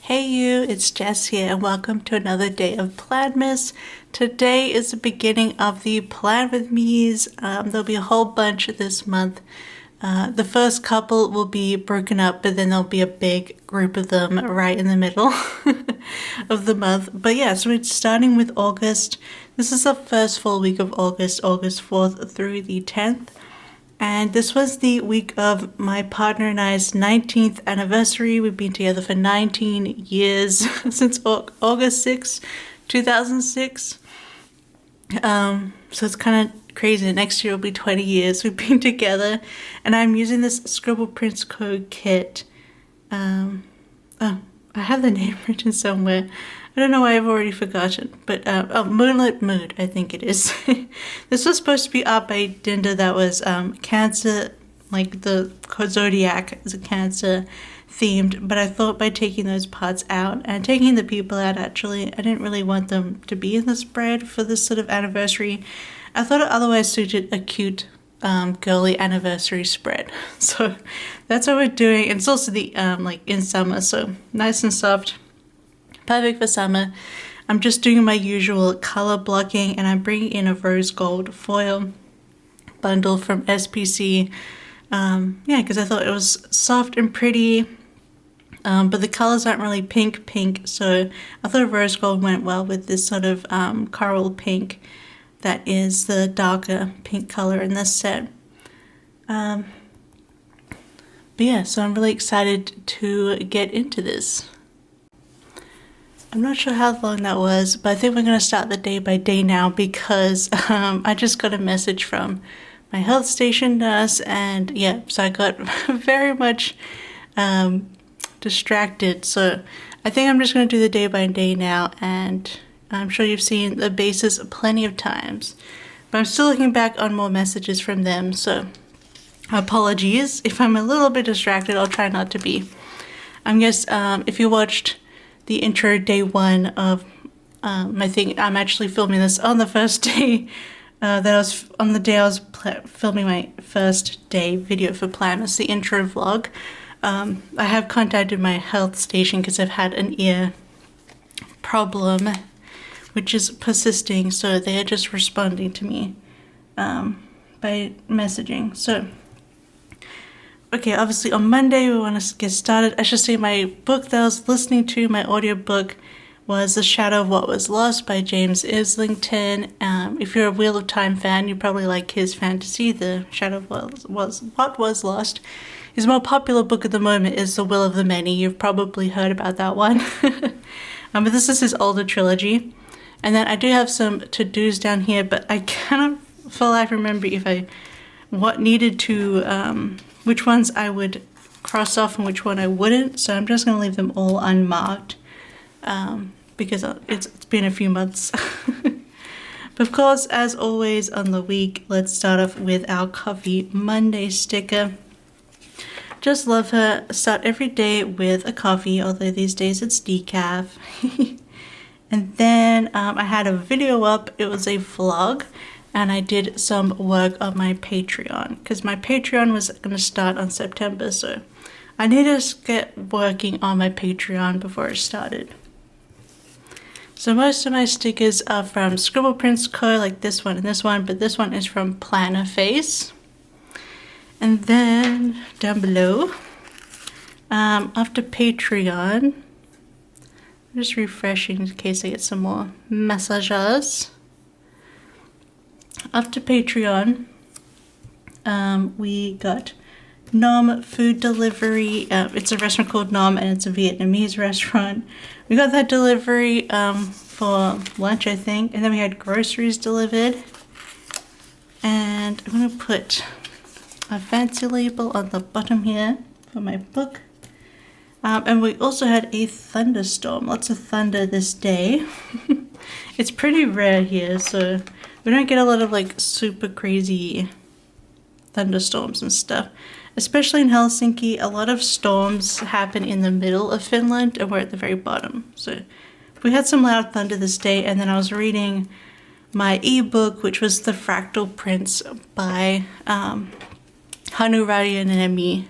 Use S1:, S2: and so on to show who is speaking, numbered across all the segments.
S1: Hey you, it's Jess here and welcome to another day of Planmas. Today is the beginning of the Plan With Me's. There'll be a whole bunch this month. The first couple will be broken up, but then there'll be a big group of them right in the middle of the month. But yeah, so it's starting with August. This is the first full week of August, August 4th through the 10th. And this was the week of my partner and I's 19th anniversary. We've been together for 19 years, since August 6, 2006. So it's kind of crazy. Next year will be 20 years we've been together. And I'm using this Scribble Prints Co kit. Oh, I have the name written somewhere. I don't know why I've already forgotten, but oh, Moonlit Mood, I think it is. This was supposed to be art by Dinda that was Cancer, like the Zodiac is a Cancer themed, but I thought by taking those parts out and taking the people out, actually, I didn't really want them to be in the spread for this sort of anniversary. I thought it otherwise suited a cute girly anniversary spread. So that's what we're doing. And it's also the like in summer, so nice and soft. Perfect for summer. I'm just doing my usual color blocking and I'm bringing in a rose gold foil bundle from SPC. Yeah, because I thought it was soft and pretty, but the colors aren't really pink, so I thought rose gold went well with this sort of coral pink that is the darker pink color in this set. But yeah, so I'm really excited to get into this. I'm not sure how long that was, but I think we're going to start the day by day now because I just got a message from my health station nurse, and yeah, so I got very much distracted. So I think I'm just going to do the day by day now, and I'm sure you've seen the bases plenty of times, but I'm still looking back on more messages from them, so apologies if I'm a little bit distracted. I'll try not to be. I guess if you watched the intro day one of my thing, I'm actually filming this on the first day that I was on the day I was filming my first day video for Planmas, the intro vlog. I have contacted my health station because I've had an ear problem which is persisting, so they are just responding to me by messaging. So okay, obviously on Monday we want to get started. I should say my book that I was listening to, my audiobook, was The Shadow of What Was Lost by James Islington. If you're a Wheel of Time fan, you probably like his fantasy, The Shadow of What Was Lost. His more popular book at the moment is The Will of the Many. You've probably heard about that one. But this is his older trilogy. And then I do have some to-dos down here, but I cannot for life remember if what needed to which ones I would cross off and which one I wouldn't, so I'm just going to leave them all unmarked because it's been a few months. But of course, as always on the week, let's start off with our Coffee Monday sticker. Just love her. Start every day with a coffee, although these days it's decaf. And then I had a video up. It was a vlog. And I did some work on my Patreon because my Patreon was going to start on September, so I needed to get working on my Patreon before it started. So most of my stickers are from Scribble Prints Co, like this one and this one, but this one is from PlannerFace. And then down below, after Patreon, I'm just refreshing in case I get some more messages. After Patreon, we got Nom food delivery. It's a restaurant called Nom and it's a Vietnamese restaurant. We got that delivery for lunch, I think, and then we had groceries delivered. And I'm going to put a fancy label on the bottom here for my book. And we also had a thunderstorm, lots of thunder this day. It's pretty rare here, so we don't get a lot of like super crazy thunderstorms and stuff. Especially in Helsinki, a lot of storms happen in the middle of Finland and we're at the very bottom. So we had some loud thunder this day, and then I was reading my ebook, which was The Fractal Prince by Hannu Rajaniemi.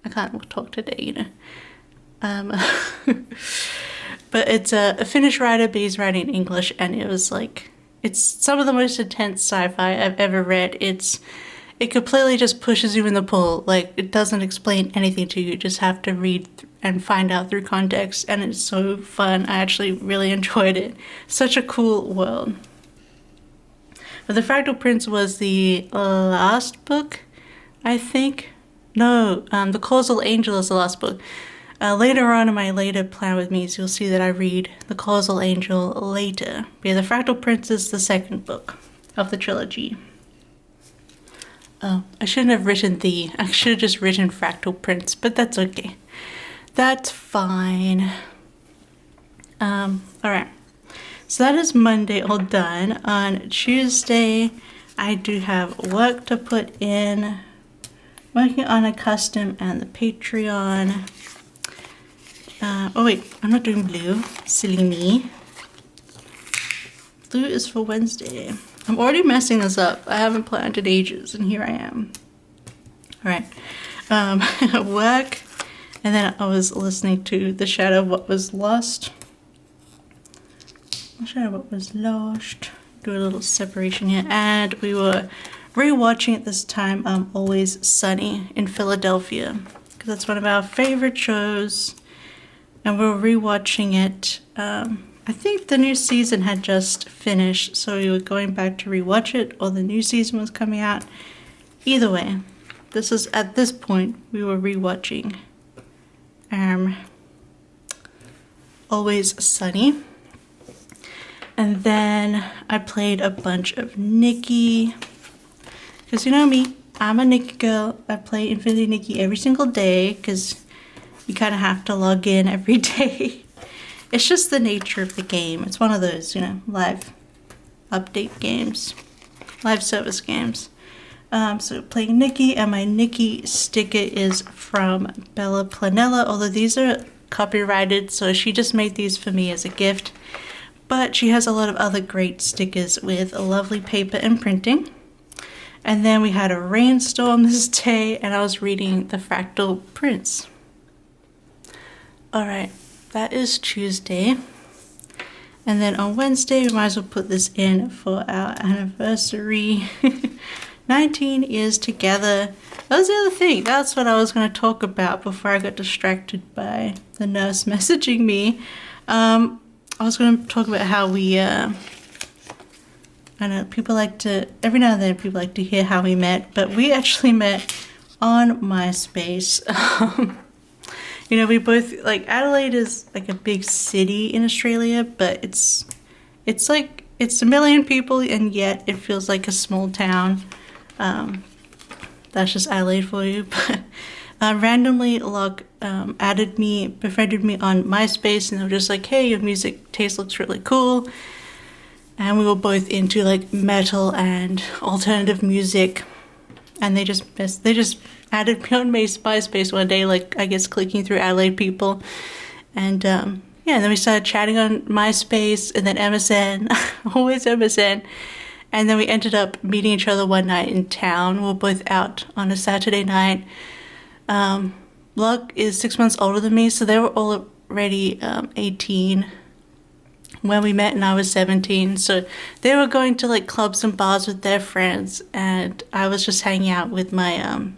S1: I can't talk today, you know. Um, but it's a Finnish writer, but he's writing in English, and it was like, it's some of the most intense sci-fi I've ever read. It completely just pushes you in the pool. Like, it doesn't explain anything to you. You just have to read and find out through context, and it's so fun. I actually really enjoyed it. Such a cool world. But the Fractal Prince was the last book, I think. No, The Causal Angel is the last book. Later on in my later plan with me, you'll see that I read The Causal Angel later. But yeah, The Fractal Prince is the second book of the trilogy. Oh, I shouldn't have written the. I should have just written Fractal Prince, but that's okay. That's fine. Alright. So that is Monday all done. On Tuesday, I do have work to put in. Working on a custom and the Patreon. Oh wait, I'm not doing blue. Silly me. Blue is for Wednesday. I'm already messing this up. I haven't planned in ages, and here I am. Alright. Work. And then I was listening to The Shadow of What Was Lost. The Shadow of What Was Lost. Do a little separation here. And we were rewatching at this time Always Sunny in Philadelphia. Because that's one of our favorite shows. And we were rewatching it. I think the new season had just finished, so we were going back to rewatch it, or the new season was coming out. Either way, this is at this point we were rewatching Always Sunny. And then I played a bunch of Nikki. Because you know me, I'm a Nikki girl. I play Infinity Nikki every single day because you kind of have to log in every day. It's just the nature of the game. It's one of those, you know, live update games, live service games. So playing Nikki, and my Nikki sticker is from Bella Planella, although these are copyrighted, so she just made these for me as a gift. But she has a lot of other great stickers with a lovely paper and printing. And then we had a rainstorm this day, and I was reading The Fractal Prince. Alright. That is Tuesday. And then on Wednesday, we might as well put this in for our anniversary. 19 years together. That was the other thing. That's what I was going to talk about before I got distracted by the nurse messaging me. I was going to talk about how we, I know people like to, every now and then people like to hear how we met, but we actually met on MySpace. You know, we both, like, Adelaide is like a big city in Australia, but it's like, it's 1 million people, and yet it feels like a small town. That's just Adelaide for you. But randomly, Locke befriended me on MySpace, and they were just like, hey, your music taste looks really cool. And we were both into, like, metal and alternative music. And they just added me on MySpace one day, like, I guess clicking through Adelaide people. And yeah, and then we started chatting on MySpace, and then MSN, always MSN. And then we ended up meeting each other one night in town. We were both out on a Saturday night. Locke is 6 months older than me, so they were all already 18 when we met, and I was 17. So they were going to, like, clubs and bars with their friends, and I was just hanging out with my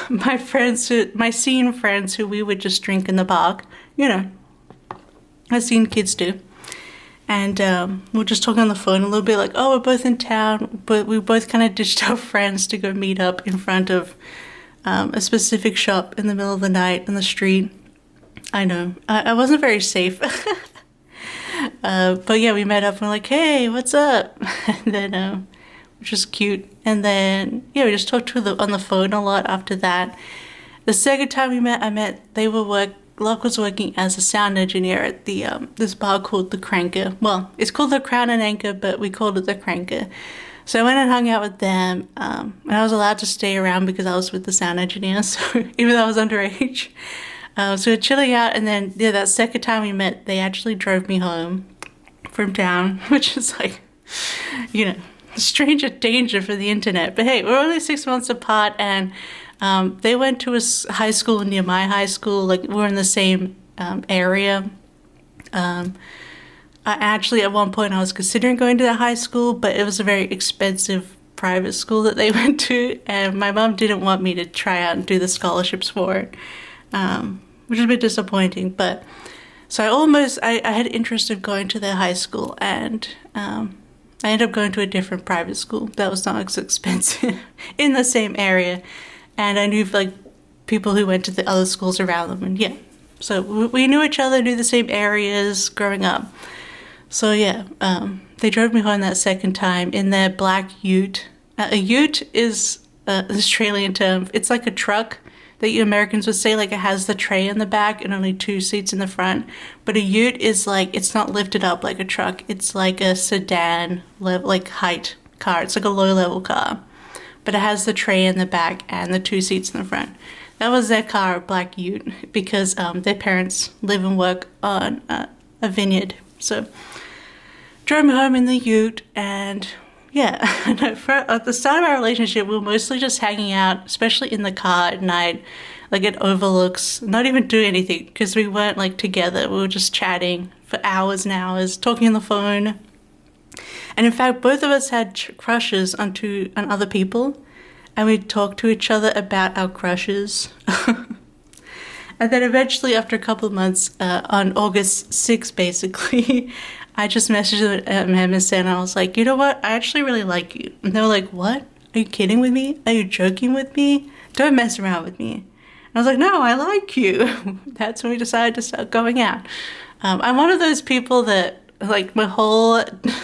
S1: my friends, my scene friends, who we would just drink in the park, you know, as scene kids do. And we were just talking on the phone a little bit, like, oh, we're both in town, but we both kind of ditched our friends to go meet up in front of a specific shop in the middle of the night in the street. I know, I wasn't very safe. But yeah, we met up and we're like, hey, what's up? And then, which was cute. And then, yeah, we just talked on the phone a lot after that. The second time we met, Locke was working as a sound engineer at the this bar called The Cranker. Well, it's called The Crown and Anchor, but we called it The Cranker. So I went and hung out with them, and I was allowed to stay around because I was with the sound engineer, so even though I was underage. So we were chilling out, and then, yeah, that second time we met, they actually drove me home from town, which is like, you know, stranger danger for the internet. But hey, we're only 6 months apart, and They went to a high school near my high school. Like, we're in the same area. Actually, at one point I was considering going to that high school, but it was a very expensive private school that they went to, and my mom didn't want me to try out and do the scholarships for it, which is a bit disappointing. But so I had interest of going to their high school, and I ended up going to a different private school that was not as expensive in the same area, and I knew like people who went to the other schools around them, and yeah, so we knew each other, knew the same areas growing up. So yeah, they drove me home that second time in their black ute. A ute is an Australian term. It's like a truck that you Americans would say, like it has the tray in the back and only 2 seats in the front. But a ute is like, it's not lifted up like a truck. It's like a sedan, like height car. It's like a low level car. But it has the tray in the back and the 2 seats in the front. That was their car, black ute, because their parents live and work on a vineyard. So drove me home in the ute, and yeah, at the start of our relationship, we were mostly just hanging out, especially in the car at night. Like, it overlooks, not even doing anything, because we weren't like together. We were just chatting for hours and hours, talking on the phone. And in fact, both of us had crushes on other people, and we'd talk to each other about our crushes. And then eventually, after a couple of months, on August 6th, basically, I just messaged him and said, and I was like, you know what? I actually really like you. And they were like, what? Are you kidding with me? Are you joking with me? Don't mess around with me. And I was like, no, I like you. That's when we decided to start going out. I'm one of those people that, like, my whole,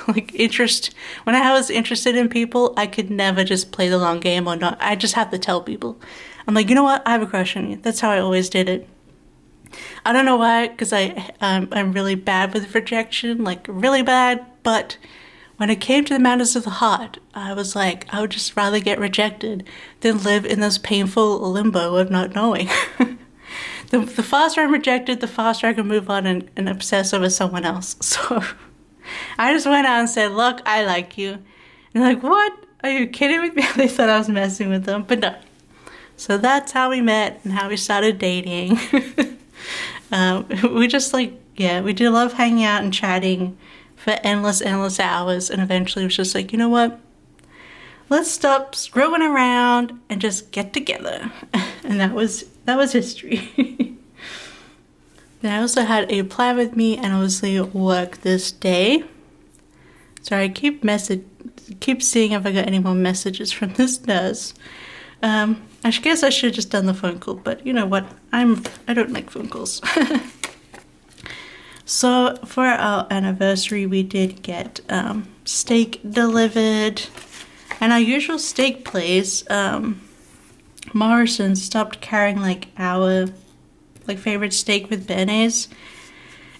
S1: like, interest, when I was interested in people, I could never just play the long game or not. I just have to tell people. I'm like, you know what? I have a crush on you. That's how I always did it. I don't know why, because I'm really bad with rejection, like really bad, but when it came to the matters of the heart, I was like, I would just rather get rejected than live in this painful limbo of not knowing. The faster I'm rejected, the faster I can move on and obsess over someone else. So I just went out and said, look, I like you. And they're like, what? Are you kidding with me? They thought I was messing with them, but no. So that's how we met and how we started dating. We just like, yeah, we did love hanging out and chatting for endless hours, and eventually it was just like, you know what? Let's stop screwing around and just get together. And that was history. Then I also had a plan with me and obviously work this day. Sorry, I keep seeing if I got any more messages from this nurse. I guess I should have just done the phone call, but you know what? I don't make phone calls. So for our anniversary, we did get steak delivered, and our usual steak place, Morrison, stopped carrying like our favorite steak with béarnaise.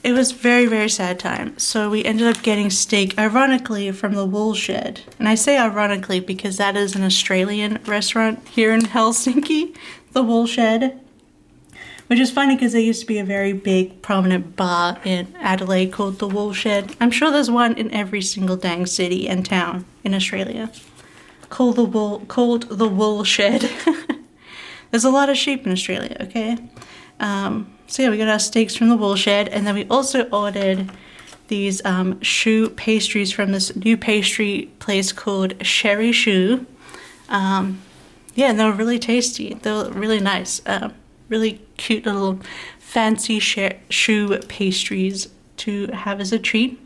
S1: It was very, very sad time. So we ended up getting steak, ironically, from the Woolshed. And I say ironically because that is an Australian restaurant here in Helsinki, the Woolshed. Which is funny because there used to be a very big, prominent bar in Adelaide called the Woolshed. I'm sure there's one in every single dang city and town in Australia called the Woolshed. There's a lot of sheep in Australia, okay? So yeah, we got our steaks from the Woolshed, and then we also ordered these choux pastries from this new pastry place called Sherry Choux. Yeah, and they were really tasty. They were really nice. Really cute little fancy choux pastries to have as a treat.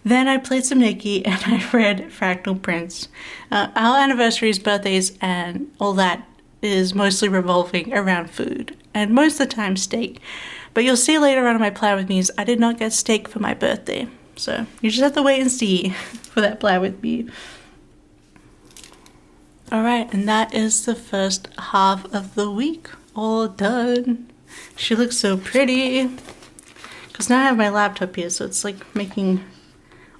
S1: Then I played some Nikki and I read Fractal Prints. Our anniversaries, birthdays, and all that is mostly revolving around food, and most of the time steak. But you'll see later on in my plan with me is I did not get steak for my birthday. So you just have to wait and see for that plan with me. Alright, and that is the first half of the week. All done. She looks so pretty. Because now I have my laptop here, so it's like making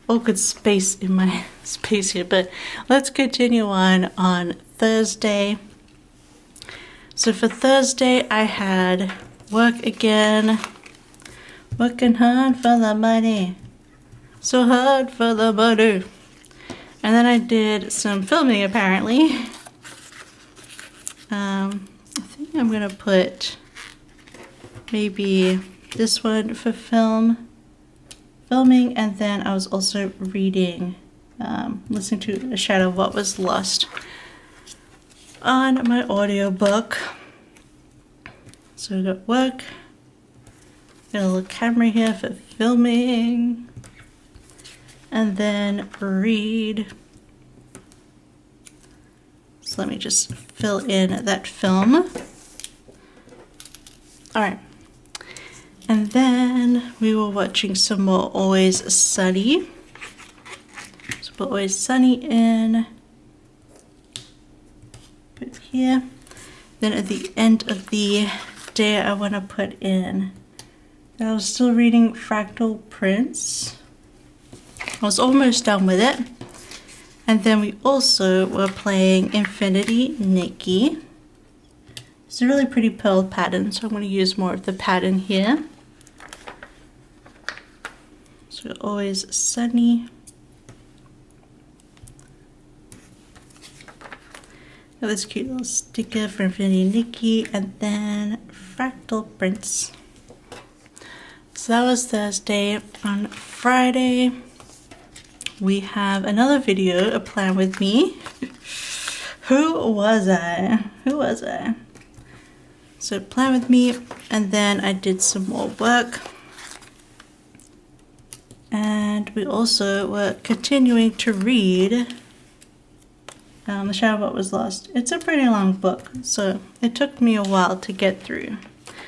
S1: awkward space in my space here. But let's continue on Thursday. So for Thursday, I had work again. Working hard for the money. So hard for the money. And then I did some filming, apparently. I think I'm gonna put maybe this one for filming, and then I was also reading, listening to A Shadow of What Was Lost on my audiobook. So we got work, got a little camera here for filming, and then read. So let me just fill in that film. Alright. And then we were watching some more Always Sunny. So put Always Sunny in. Put here. Then at the end of the day I want to put in that I was still reading Fractal Prince. I was almost done with it. And then we also were playing Infinity Nikki. It's a really pretty pearl pattern, so I'm going to use more of the pattern here. So Always Sunny. Got this cute little sticker for Infinity Nikki, and then Fractal Prince. So that was Thursday. On Friday, we have another video, A Plan With Me. Who was I? So Plan With Me, and then I did some more work. And we also were continuing to read The Shadow of What Was Lost. It's a pretty long book, so it took me a while to get through.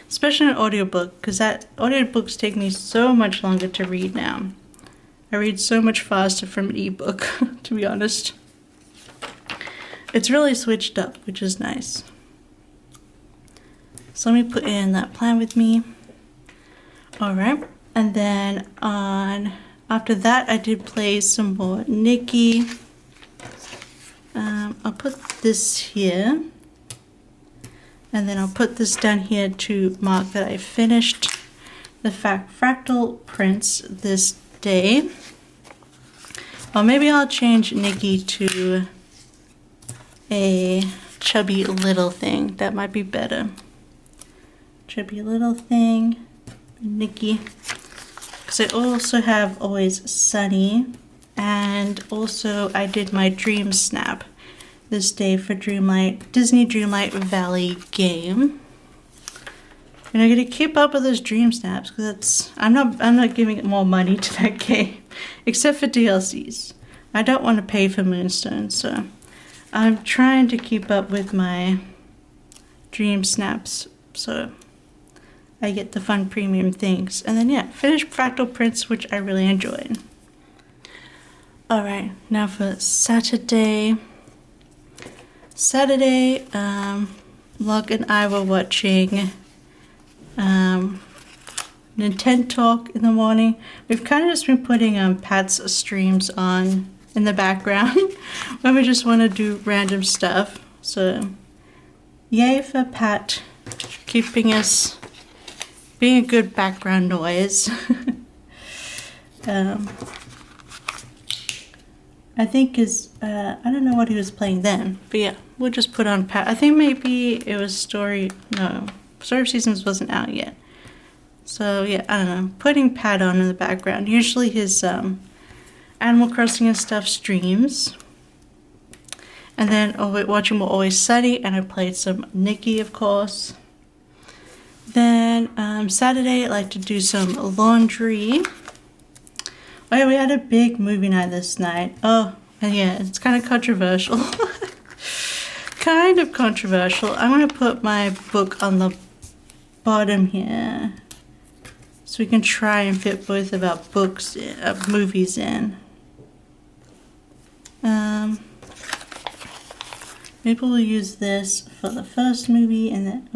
S1: Especially an audiobook, because audiobooks take me so much longer to read now. I read so much faster from an ebook, to be honest. It's really switched up, which is nice. So let me put in that Plan With Me. Alright, and then after that I did play some more Nikki. I'll put this here. And then I'll put this down here to mark that I finished the Fractal Prince this day. Or maybe I'll change Nikki to a chubby little thing. That might be better. Chubby little thing, Nikki. Because I also have Always Sunny, and also I did my Dream Snap this day for Disney Dreamlight Valley game. And I'm gonna keep up with those Dream Snaps because I'm not giving more money to that game, except for DLCs. I don't want to pay for Moonstone, so I'm trying to keep up with my Dream Snaps so I get the fun premium things. And then yeah, finish Fractal Prince, which I really enjoyed. Alright, now for Saturday. Locke and I were watching Nintendo Talk in the morning. We've kind of just been putting Pat's streams on in the background when we just want to do random stuff. So yay for Pat keeping us being a good background noise. I think I don't know what he was playing then, but yeah, we'll just put on Pat. I think maybe it was Story of Seasons wasn't out yet. So yeah, I don't know, putting Pat on in the background. Usually his Animal Crossing and stuff streams. And then watching more Always Sunny, and I played some Nikki, of course. Then Saturday, I like to do some laundry. Oh yeah, we had a big movie night this night. Oh, and yeah, it's kind of controversial. Kind of controversial. I'm going to put my book on the bottom here, so we can try and fit both of our movies in. Maybe we'll use this for the first movie, and then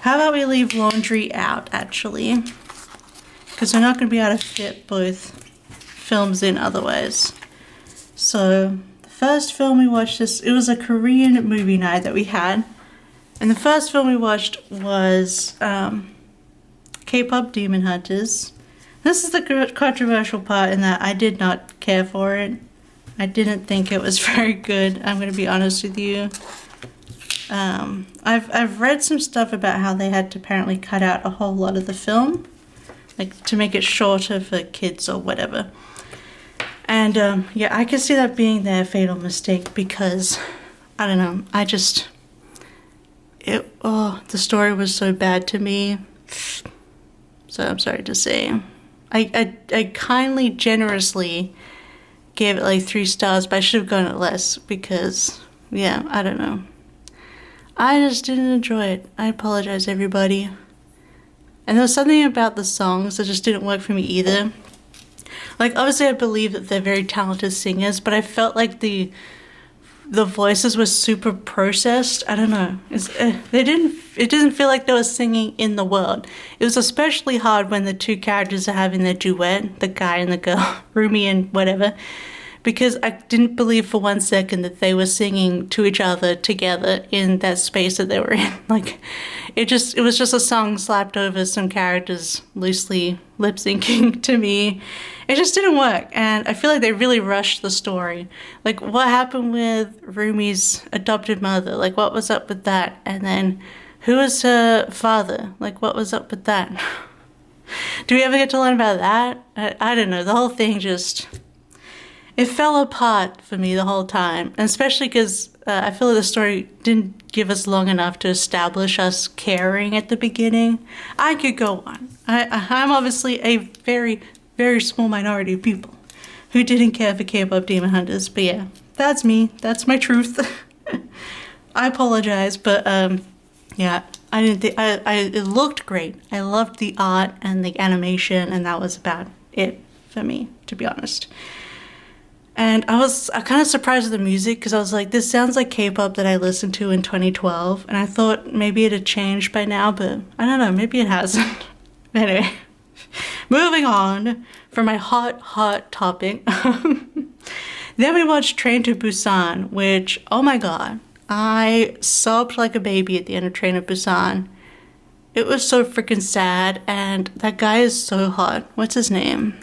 S1: how about we leave laundry out, actually? Because we're not going to be able to fit both films in otherwise. So the first film we watched, it was a Korean movie night that we had. And the first film we watched was K-pop Demon Hunters. This is the controversial part in that I did not care for it. I didn't think it was very good. I'm going to be honest with you. I've read some stuff about how they had to apparently cut out a whole lot of the film, like to make it shorter for kids or whatever. And yeah, I could see that being their fatal mistake because I don't know. The story was so bad to me. So I'm sorry to say. I kindly, generously gave it like 3 stars, but I should have gone it less because, yeah, I don't know. I just didn't enjoy it. I apologize, everybody. And there was something about the songs that just didn't work for me either. Like, obviously I believe that they're very talented singers, but I felt like the voices were super processed. I don't know. It didn't feel like they were singing in the world. It was especially hard when the 2 characters are having their duet, the guy and the girl, Rumi and whatever, because I didn't believe for 1 second that they were singing to each other together in that space that they were in. Like, it was just a song slapped over some characters loosely lip syncing to me. It just didn't work, and I feel like they really rushed the story. Like, what happened with Rumi's adopted mother? Like, what was up with that? And then, who was her father? Like, what was up with that? Do we ever get to learn about that? I don't know. The whole thing just... It fell apart for me the whole time, and especially because I feel like the story didn't give us long enough to establish us caring at the beginning. I could go on. I'm obviously a very, very small minority of people who didn't care for K-pop Demon Hunters, but yeah, that's me. That's my truth. I apologize, but yeah, I didn't think it looked great. I loved the art and the animation, and that was about it for me, to be honest. And I was kind of surprised with the music because I was like, this sounds like K-pop that I listened to in 2012. And I thought maybe it had changed by now, but I don't know, maybe it hasn't. Anyway, moving on from my hot topic. Then we watched Train to Busan, which, oh my god, I sobbed like a baby at the end of Train to Busan. It was so freaking sad, and that guy is so hot. What's his name?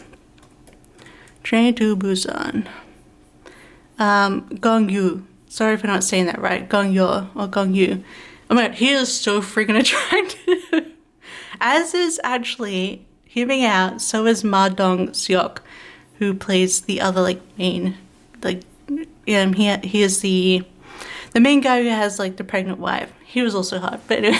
S1: Train to Busan. Gong Yu. Sorry if I'm not saying that right. Gong Yo or Gong Yu. Oh my god, he is so freaking attractive. As is actually, hear me out, so is Ma Dong Seok, who plays the other like main, like, he is the main guy who has like the pregnant wife. He was also hot, but anyway.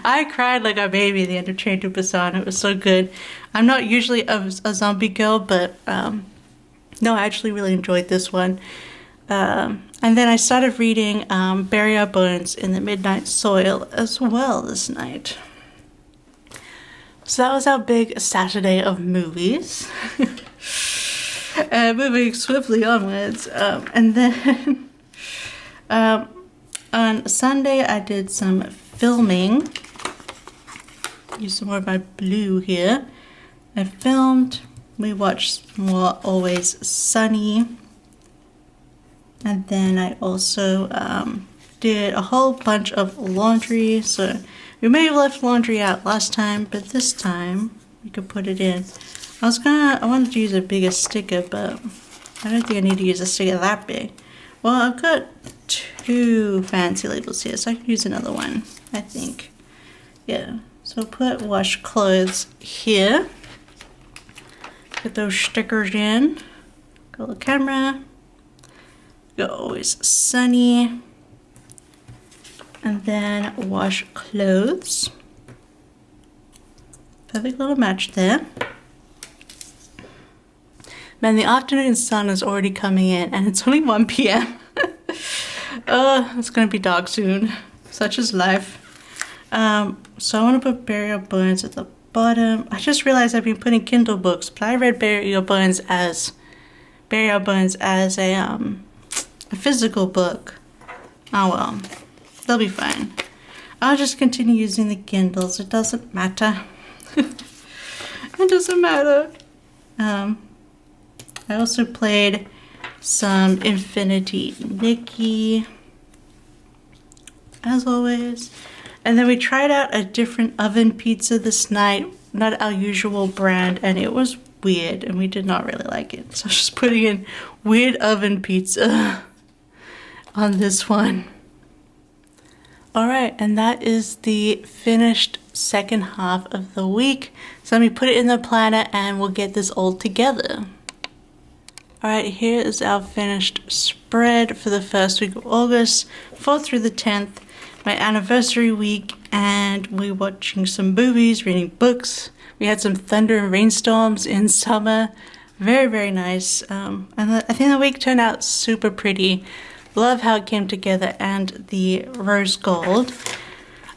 S1: I cried like a baby at the end of Train to Busan. It was so good. I'm not usually a zombie girl, but no, I actually really enjoyed this one. And then I started reading Bury Our Bones in the Midnight Soil as well this night. So that was our big Saturday of movies. Moving swiftly onwards. And then on Sunday I did some filming. Use some more of my blue here. I filmed. We watched more Always Sunny. And then I also did a whole bunch of laundry. So we may have left laundry out last time, but this time we could put it in. I wanted to use a bigger sticker, but I don't think I need to use a sticker that big. Well, I've got 2 fancy labels here, so I could use another one, I think. Yeah, so I'll put wash clothes here. Put those stickers in. Go to the camera. Go Always Sunny. And then wash clothes. Perfect little match there. Man, the afternoon sun is already coming in and it's only 1 p.m. It's gonna be dark soon. Such is life. So I want to put Bury Our Bones at the bottom. I just realized I've been putting Kindle books, but I read Bury Our Bones as a physical book. Oh well, they'll be fine. I'll just continue using the Kindles. It doesn't matter. It doesn't matter. I also played some Infinity Nikki, as always. And then we tried out a different oven pizza this night, not our usual brand, and it was weird, and we did not really like it. So I was just putting in weird oven pizza on this one. Alright, and that is the finished second half of the week. So let me put it in the planner and we'll get this all together. Alright, here is our finished spread for the first week of August, 4th through the 10th, my anniversary week, and we're watching some movies, reading books. We had some thunder and rainstorms in summer. Very, very nice. And I think the week turned out super pretty. Love how it came together, and the rose gold.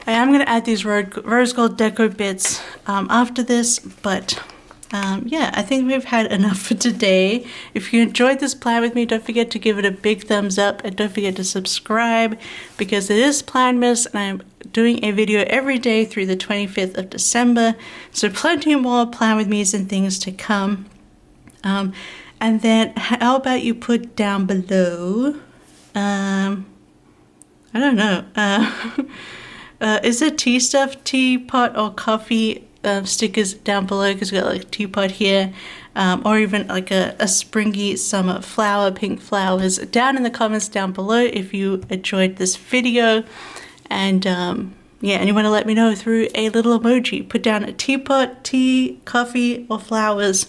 S1: I am going to add these rose gold deco bits after this, but yeah, I think we've had enough for today. If you enjoyed this plan with me, don't forget to give it a big thumbs up, and don't forget to subscribe, because it is Planmas, and I'm doing a video every day through the 25th of December, so plenty more plan with me's and things to come. And then how about you put down below, I don't know, is it tea stuff, teapot or coffee stickers down below, because we got like teapot here, or even like a springy summer flower, pink flowers, down in the comments down below if you enjoyed this video. And yeah, and you want to let me know through a little emoji. Put down a teapot, tea, coffee, or flowers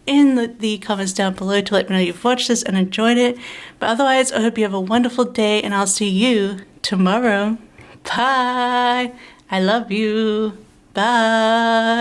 S1: in the comments down below to let me know you've watched this and enjoyed it. But otherwise, I hope you have a wonderful day, and I'll see you tomorrow. Bye. I love you. Bye.